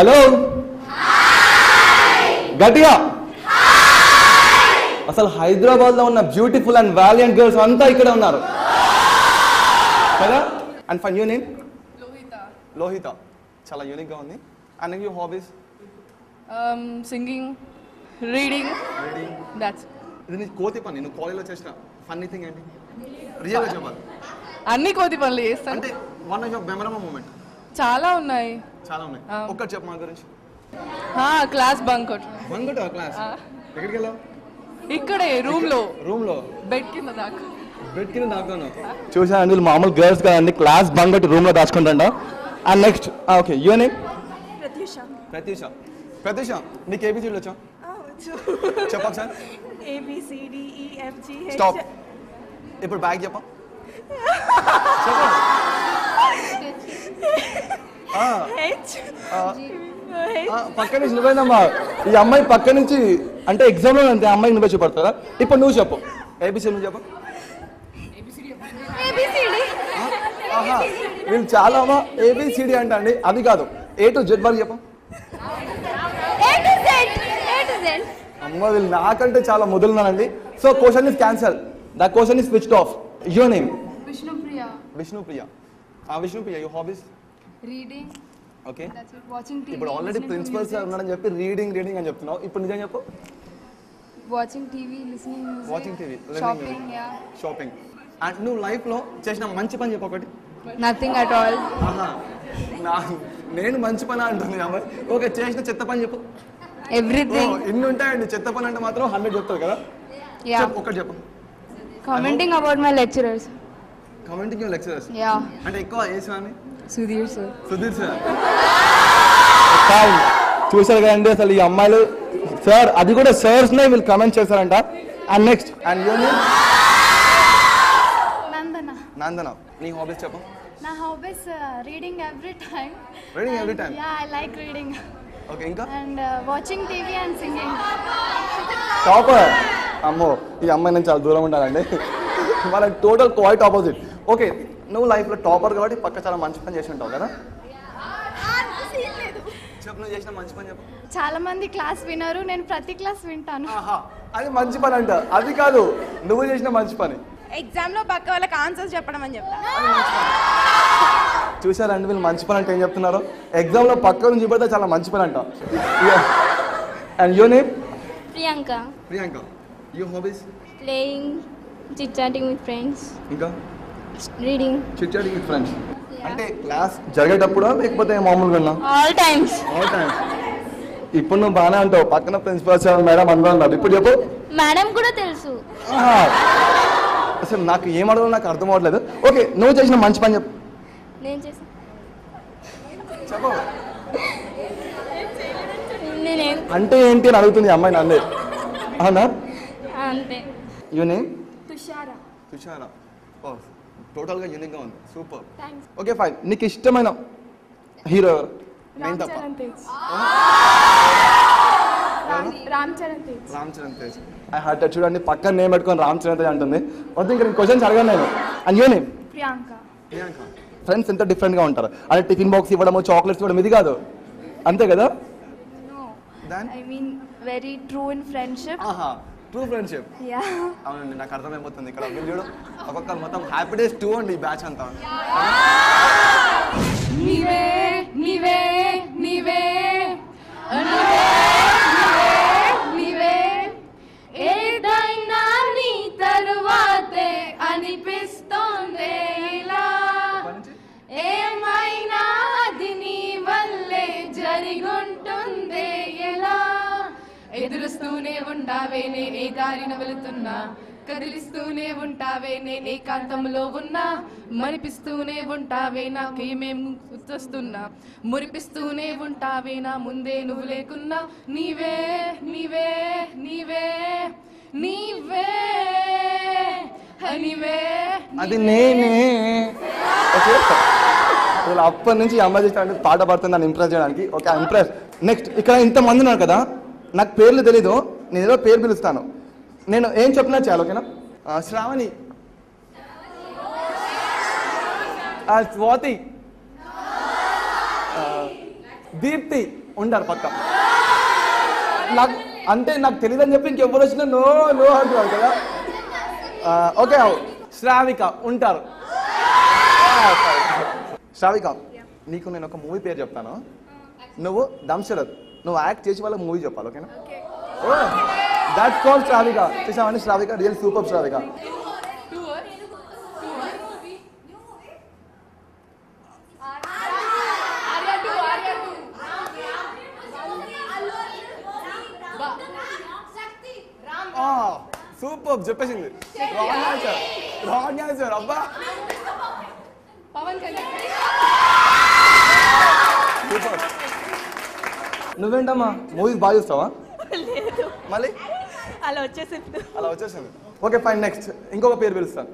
Hello గట్టిగా అసలు హైదరాబాద్ లో ఉన్న బ్యూటిఫుల్ అండ్ వాలియంట్ గర్ల్స్ అంతా ఇక్కడ ఉన్నారు కదా. And for you name? Lohitha. చాలా యూనిక్ గా ఉంది. And you hobbies? Singing, reading. That's ఇది నీ కోతి పని. నువ్వు కాలేజ్లో చేసిన ఫన్నీ థింగ్ ఏంటి? రియల్గా చెప్పాలి. అన్ని కోతి పనులు చేస్తాను. అంటే one of your memorable moment? చాలా ఉన్నాయి. ఒక్కటి చెప్పు మా గురించి. క్లాస్ బంక్ క్లాస్ ఎక్కడికి వెళ్ళావు? ఇక్కడే రూమ్ లో బెడ్ కింద దాకాను. చూసాను వీళ్ళు మామూలు గర్ల్స్ కదండి, క్లాస్ బంక్ కొట్టి రూమ్ లో దాచుకుంటా. And next okay you name? Pratyusha నీకు ఏబిసిడీలు వచ్చా? చెప్పకు సార్. స్టాప్. ఇప్పుడు బ్యాగ్ చెప్ప. పక్క నుంచి నువ్వేనమ్మా. ఈ అమ్మాయి పక్క నుంచి అంటే ఎగ్జామ్ లో అంతే అమ్మాయికి నువ్వే చూపడతారా? ఇప్పుడు నువ్వు చెప్పు. ఏబిసిడీ నువ్వు చెప్పు. వీళ్ళు చాలా అమ్మా ఏబిసిడి అంట అండి. అది కాదు, A to Z వరకు చెప్పు. అమ్మ వీళ్ళు నాకంటే చాలా మొదలున్నానండి. So question is cancel. The question is switched off. Your name? Vishnupriya. Vishnupriya you hobbies? Reading. Okay. Watching TV. ఇప్పుడు ఆల్రెడీ ప్రిన్సిపల్ సార్ ఉన్నాడని చెప్పి రీడింగ్ అని చెప్తున్నావు. ఇప్పుడు నిజం చెప్పు. Watching TV, listening music. Watching TV, shopping. And నువ్వు లైఫ్ లో చేసిన మంచి పని చెప్పు ఒకటి. Nothing at all. నేను మంచి పని అంటుంది అమ్మాయి. ఓకే, చేసిన చెత్త పని చెప్పు. ఎవ్రీథింగ్. ఇన్ని ఉంటాయండి. చెత్త పని అంటే మాత్రం 100 చెప్తావు కదా. ఒకటి చెప్పు. Commenting about my lecturers. Commenting your lecturers. అంటే ఎక్కువ ఏ సార్ అని? సుధీర్ సార్. చూసారు కదండి అసలు ఈ అమ్మాయిలు సార్, అది కూడా సర్స్ నే వీళ్ళు కమెంట్ చేశారంట. And next and you name? Nandana. నీ హాబీస్ చెప్పు. నా hobbies reading every time. Yeah, I like reading. Okay, ఇంకా? And watching TV and singing. Topper. అమ్మో, ఈ అమ్మాయి నేను చాలా దూరం ఉండాలండి. మన టోటల్ క్వైట్ ఆపోజిట్. ఓకే, నువ్వు లైఫ్లో టాపర్ కాబట్టి పక్క చాలా మంచి పని చేసి ఉంటావు కదా. చెప్పు, నువ్వు చేసిన మంచి పని చెప్పు. చాలా మంది క్లాస్ వినరు, నేను ప్రతి క్లాస్ వింటాను. అది మంచి పని అంట. అది కాదు, నువ్వు చేసిన మంచి పని. ఎగ్జామ్ లో పక్క వాళ్ళకి ఆన్సర్స్ చెప్పడం అని చెప్తా. చూసారండి వీళ్ళు మంచి పని అంటే ఏం చెప్తున్నారు. ఎగ్జామ్ లో పక్క నుంచి చూపెడితే చాలా మంచి పని అంట. And your name? Priyanka. Your hobbies? Playing, chit chatting with friends. ఇంకా? Reading. Chit chatting with friends అంటే క్లాస్ జరిగేటప్పుడా లేకపోతే మామూలుగా ఉన్నా? All times. ఇప్పుడు నువ్వు బాగానే అంటావు, పక్కన ప్రిన్సిపల్ సార్ మేడం అందరూ అన్నారు. ఇప్పుడు చెప్పు. మేడం కూడా తెలుసు. అసలు నాకు ఏం అడగాలో నాకు అర్థం అవ్వట్లేదు. ఓకే, నువ్వు చేసిన మంచి పని చెప్పు. నేను చేసా. చెప్పు. అంటే ఏంటి అని అడుగుతుంది అమ్మాయి నన్ను. అవునా? అంతే. You name? తుషారా. టోటల్ గా యూనిక్ గా ఉంది. సూపర్. Okay fine. నీకు ఇష్టమైన హీరో ఎవరు? రామ్ చరణ్ తేజ్. ఐ హార్ట్ చూడండి, పక్కన నేమ్ పెట్టుకొని రామ్ చరణ్ తేజ్ అంటుంది. వద్దు, ఇంకా క్వశ్చన్స్ అడగాను నేను. And you name? Priyanka. Friends ఎంత డిఫరెంట్ గా ఉంటారు. అంటే టిఫిన్ బాక్స్ ఇవ్వడము, చాక్లెట్స్ ఇవ్వడం ఇది కాదు, అంతే కదా? I mean very true in friendship. True friendship. అవునండి, నాకు అర్థమైపోతుంది. ఇక్కడ చూడు, ఒక్కొక్కరు మొత్తం హ్యాపీ డేస్ 2 అండి ఈ బ్యాచ్ అంతా. నీవే నీవే నీవే నీవే ఏదైనా నీ తరువాతే అనిపిస్తోందే ఇలా, ఏమైనా అది నీ వల్లే జరిగుంటుందే ఎలా, ఎదురుస్తూనే ఉంటావే నేను ఏ దారిన వెళుతున్నా, కదిలిస్తూనే ఉంటావే నేను ఏకాంతంలో ఉన్నా, మరిపిస్తూనే ఉంటావే నాకేమేం గుర్తొస్తున్నా, మురిపిస్తూనే ఉంటావే నా ముందే నువ్వు లేకున్నా, నీవే నీవే నీవే నీవే నీవే. అది నేనే. అప్పటి నుంచి అమ్మాయి చేసిన పాట పాడుతుంది నన్ను ఇంప్రెస్ చేయడానికి. Okay, impress. నెక్స్ట్ ఇక్కడ ఇంతమంది ఉన్నారు కదా, నాకు పేర్లు తెలీదు, నేను ఏదో పేరు పిలుస్తాను. నేను ఏం చెప్పినా చాలు, ఓకేనా? శ్రావణి, స్వాతి, దీప్తి, ఉంటారు పక్క. నాకు అంటే నాకు తెలియదని చెప్పి ఇంకెవ్వరు వచ్చినా నో నో అంటున్నారు కదా. ఓకే, శ్రావిక ఉంటారు. శ్రావిక, నీకు నేను ఒక మూవీ పేరు చెప్తాను, నువ్వు దంశరథ్, నువ్వు యాక్ట్ చేసి వాళ్ళ మూవీ చెప్పాలి. ఓకేనా? That's called Sravika. చూసామని Sravika, real super Sravika. Super చెప్పేసింది. రాంగ్ ఆన్సర్ అబ్బా. పవన్ కళ్యాణ్. సూపర్. నువ్వేంటమ్మా మూవీస్ బాగా చూస్తావా? లేదు, మళ్ళీ అలా వచ్చేసింది. ఓకే ఫైన్, నెక్స్ట్ ఇంకొక పేరు పిలుస్తాను.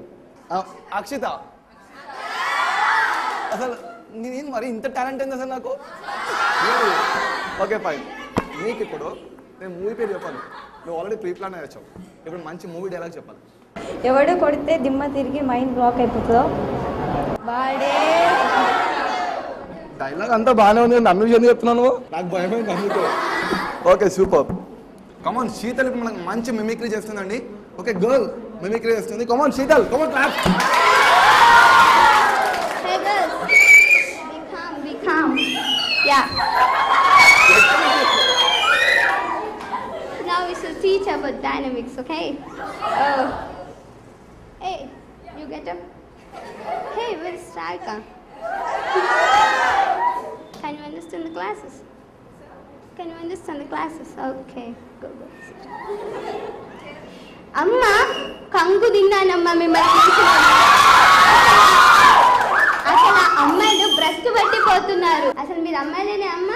అక్షిత. అసలు నేను మరి ఇంత టాలెంట్ ఉంది అసలు నాకు. ఓకే ఫైన్, నీకు ఇప్పుడు నేను మూవీ పేరు చెప్పాను, నువ్వు ఆల్రెడీ ప్రీ ప్లాన్ అయ్యావు. ఇప్పుడు మంచి మూవీ డైలాగ్ చెప్పాలి. ఎవడు కొడితే దిమ్మ తిరిగి మైండ్ బ్లాక్ అయిపోతుందో వాడే. డైలాగ్ అంతా బాగానే ఉంది, నన్ను ఎందుకు చెప్తున్నాను? నాకు భయమైంది అందుకే. Okay super. కమాన్, శీతల్ ఇప్పుడు మనకు మంచి మిమిక్రీ చేస్తుందండి. ఓకే, గర్ల్ మిమిక్రీ చేస్తుంది. కమాన్ శీతల్, కమాన్ clap. Hey girls, be calm. Yeah. Now we shall teach about dynamics, okay? Hey, you get up. Hey, where's Sarika? Can you understand the classes? Can you understand the classes? Okay, go. Amma, కంగు తిన్నానమ్మా మిమ్మల్ని అసలు అమ్మాయిలు brush పట్టిపోతున్నారు. అసలు మీరు అమ్మాయిలేనే అమ్మ?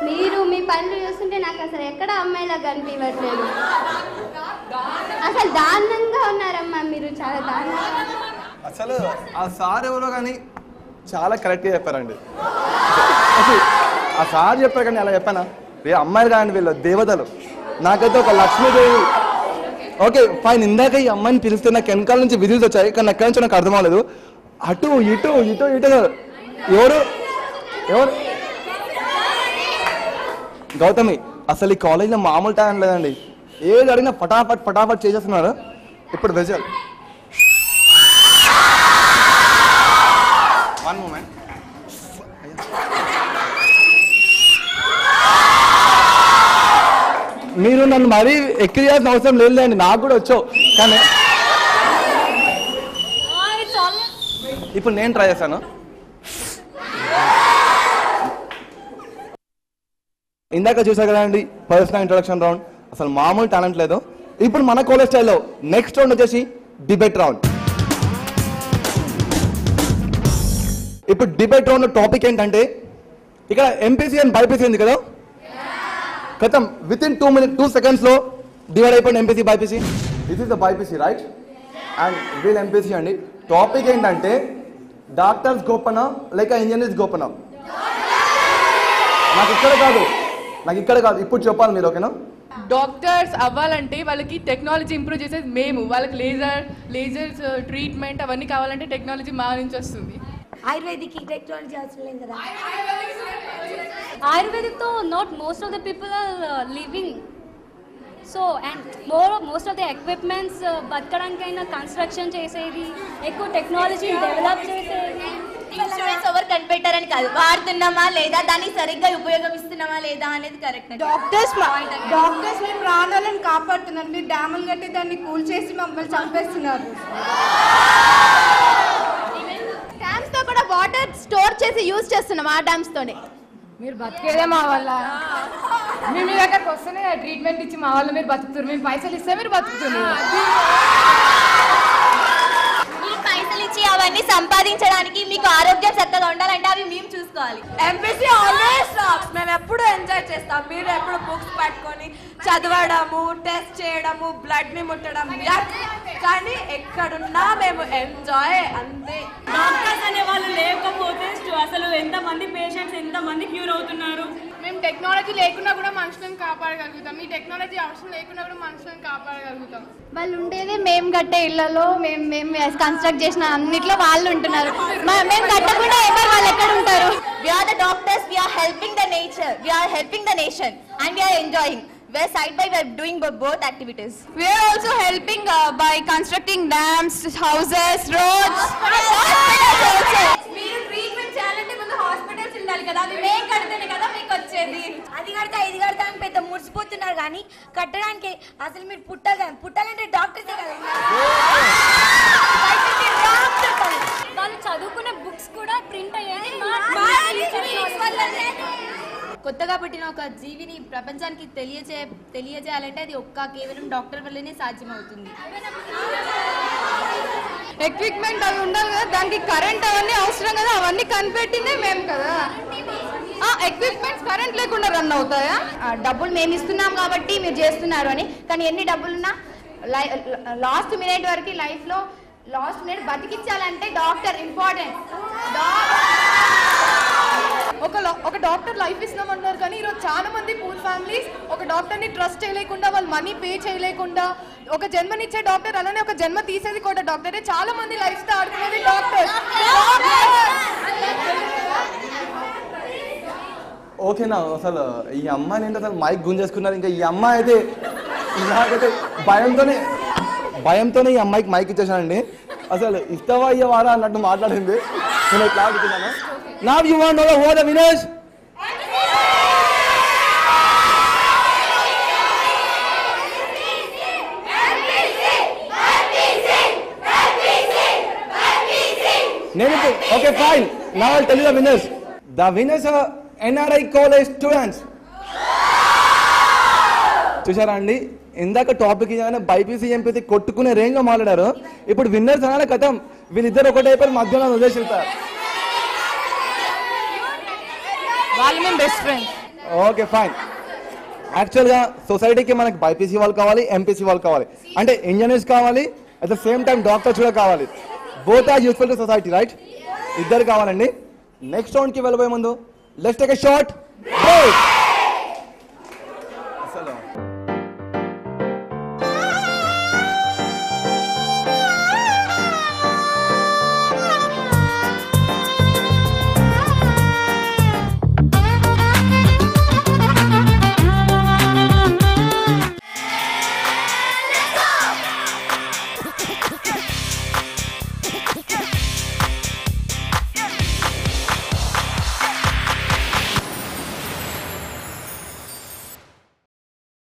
మీరు మీ పనులు చూస్తుంటే నాకు అసలు ఎక్కడ అమ్మాయిలా కనిపించట్లేదు. అసలు దారుణంగా ఉన్నారమ్మా మీరు, చాలా దారుణంగా. అసలు ఆ సార్ ఎవరో కానీ చాలా కరెక్ట్గా చెప్పారండి. ఆ సార్ చెప్పారు కానీ అలా చెప్పానా? అమ్మాయిలు కానీ వీళ్ళు దేవతలు. నాకైతే ఒక లక్ష్మీదేవి. ఓకే ఫైన్, ఇందాక ఈ అమ్మాయిని పిలిస్తే నాకు వెనకాల నుంచి విజిల్స్ వచ్చాయి, కానీ ఎక్కడి నుంచి నాకు అర్థం అవ్వలేదు. అటు ఇటు ఇటు ఇటు ఎవరు ఎవరు గౌతమి. అసలు ఈ కాలేజ్లో మామూలు టాలెంట్ లేదండి, ఏది అడిగినా ఫటాఫట్ చేసేస్తున్నారు. ఇప్పుడు వెజల్, వన్ మూమెంట్. మీరు నన్ను మరీ ఎక్కియాల్సిన అవసరం లేదండి, నాకు కూడా వచ్చావు. కానీ ఇప్పుడు నేను ట్రై చేశాను. ఇందాక చూసా కదండి పర్సనల్ ఇంట్రొడక్షన్ రౌండ్, అసలు మామూలు టాలెంట్ లేదు. ఇప్పుడు మన కాలేజ్ స్టైల్లో నెక్స్ట్ రౌండ్ వచ్చేసి డిబేట్ రౌండ్. ఇప్పుడు డిబేట్ రౌండ్ టాపిక్ ఏంటంటే, ఇక్కడ ఎంపీసీ అండ్ బైపీసీ ఉంది కదా, కథం విత్ ఇన్ 2 seconds లో డివైడ్ అయిపోయింది MPC BiPC. This is the BiPC right, and we'll MPC అండి. టాపిక్ ఏంటంటే డాక్టర్స్ గొప్పనా లేక ఇంజనీర్స్ గొప్పనా? నాకు ఇక్కడ కాదు, ఇప్పుడు చెప్పాలి మీరు. ఓకేనా? డాక్టర్స్ అవ్వాలంటే వాళ్ళకి టెక్నాలజీ ఇంప్రూవ్ చేసేది మేము. వాళ్ళకి లేజర్స్ ట్రీట్మెంట్ అవన్నీ కావాలంటే టెక్నాలజీ మా నుంచి వస్తుంది. ఆయుర్వేదిక్ టెక్నాలజీ అవసరం లేదు కదా. ఆయుర్వేదిక్తో not most of the people are living. So and most of the equipments బతకడానికైనా కన్స్ట్రక్షన్ చేసేది, ఎక్కువ టెక్నాలజీ డెవలప్ చేసేది. ఇన్స్ట్రుమెంట్స్ ఎవరు కనిపెట్టారని కాదు, వాడుతున్నామా లేదా, దాన్ని సరిగ్గా ఉపయోగమిస్తున్నామా లేదా అనేది కరెక్ట్. డాక్టర్స్ మీ ప్రాణాలను కాపాడుతున్నారు, మీరు డ్యాములు కట్టి దాన్ని కూల్ చేసి మమ్మల్ని చంపేస్తున్నారు. డ్యామ్స్ తో కూడా వాటర్ స్టోర్ చేసి యూజ్ చేస్తున్నాం, ఆ డ్యామ్స్ తోనే. మీరు బతికేదే మా వల్ల. మేము మీ దగ్గరకు వస్తేనే ట్రీట్మెంట్ ఇచ్చి మా వల్ల మీరు బతుకుతారు. మేము పైసలు ఇస్తే మీరు బతుకుతున్నారు. ఈ పైసలు ఇచ్చి అవన్నీ సంపాదించడానికి మీకు ఆరోగ్యం చక్కగా ఉండాలంటే అవి మేము చూసుకోవాలి. MPC always rocks. మేము ఎప్పుడు ఎంజాయ్ చేస్తాం, మీరు ఎప్పుడు బుక్స్ పట్టుకొని చదవడము, టెస్ట్ చేయడము, బ్లడ్ ని ముట్టడం. కానీ ఎక్కడున్నా మేము ఎంజాయ్ అంతే. డాక్టర్స్ అనే వాళ్ళు లేకపోతే అసలు ఎంతమంది పేషెంట్స్ ఎంతమంది క్యూర్ అవుతున్నారు. మేము టెక్నాలజీ టెక్నాలజీ లేకున్నా కూడా మనుషులను కాపాడగలుగుతాం. ఈ టెక్నాలజీ అవసరం లేకున్నా కూడా మనుషులను కాపాడగలుగుతాం. వాళ్ళు ఉండేదే మేము కట్టే ఇళ్లలో, మేము కన్స్ట్రక్ట్ చేసిన అన్నిట్లో వాళ్ళు ఉంటున్నారు. మేము కట్టకుండా ఎవరు వాళ్ళు ఎక్కడ ఉంటారు? We are the doctors, we are helping the nature, we are helping the nation and we are enjoying. We are side by side doing both activities. We are also helping by constructing dams, houses, roads. మీరు treatment చేయాలంటే ముందు hospitals ఉండాలి కదా, అవి మేము కడితేనే కదా మీకు వచ్చేది. అది కడతా ఇది కడతా అని పెద్ద మురిసిపోతున్నారు కానీ కట్టడానికి అసలు మీరు పుట్టాలంటే డాక్టర్సే కదా. వాళ్ళు చదువుకునే బుక్స్ కూడా ప్రింట్ అయ్యాయి. కొత్తగా పుట్టిన ఒక జీవిని ప్రపంచానికి తెలియజేయాలంటే అది కేవలం డాక్టర్ వల్లనే సాధ్యమవుతుంది. ఎక్విప్మెంట్ అవి ఉండాలి కదా, దానికి కరెంట్ అవన్నీ అవసరం కదా, అవన్నీ కనిపెట్టిందే మేము కదా. ఎక్విప్మెంట్స్ కరెంట్ లేకుండా రన్ అవుతాయా? డబ్బులు మేము ఇస్తున్నాం కాబట్టి మీరు చేస్తున్నారు అని. కానీ ఎన్ని డబ్బులున్నా లాస్ట్ మినిట్ వరకు లైఫ్లో లాస్ట్ మినిట్ బతికించాలంటే డాక్టర్ ఇంపార్టెంట్. ఒక డాక్టర్ లైఫ్ ఇస్తున్నామంటారు కానీ ఈరోజు చాలా మంది పూర్ ఫ్యామిలీస్ ఒక డాక్టర్ని ట్రస్ట్ చేయలేకుండా, వాళ్ళు మనీ పే చేయలేకుండా ఒక జన్మనిచ్చే డాక్టర్, అలానే ఒక జన్మ తీసేది కూడా డాక్టరే. చాలా మంది లైఫ్ తో ఆడుకునేది డాక్టర్. ఓకేనా? అసలు ఈ అమ్మాయిని ఏంటి అసలు మైక్ గుంజేసుకున్నారు. ఇంకా ఈ అమ్మాయి అయితే ఇలాగైతే భయంతోనే ఈ అమ్మాయికి మైక్ ఇచ్చేసానండి. అసలు ఇస్తావా అయ్యవారా అన్నట్టు మాట్లాడింది. నేను ఇట్లా అడుగుతున్నాను. Now you want to know who are the winners? Okay, fine. Now I'll tell you the winners. The winners are NRI college students. చూసారా అండి, ఇందాక టాపిక్ ఇవ్వగానే బైపీసీ ఎంపీసీ కొట్టుకునే రేంజ్లో మాట్లాడారు. ఇప్పుడు విన్నర్స్ అనాలి కథం. వీళ్ళిద్దరు ఒకటైపోయి మధ్యలో వదిలేసిస్తారు. వాళ్ళు మేము బెస్ట్ ఫ్రెండ్స్. Okay fine. యాక్చువల్గా సొసైటీకి మనకి బైపీసీ వాళ్ళు కావాలి, ఎంపీసీ వాళ్ళు కావాలి, అంటే ఇంజనీర్స్ కావాలి, at the same time doctors కూడా కావాలి. Both are useful to society, right? ఇద్దరు కావాలండి. నెక్స్ట్ రౌండ్కి వెళ్ళబోయే ముందు let's take a short break.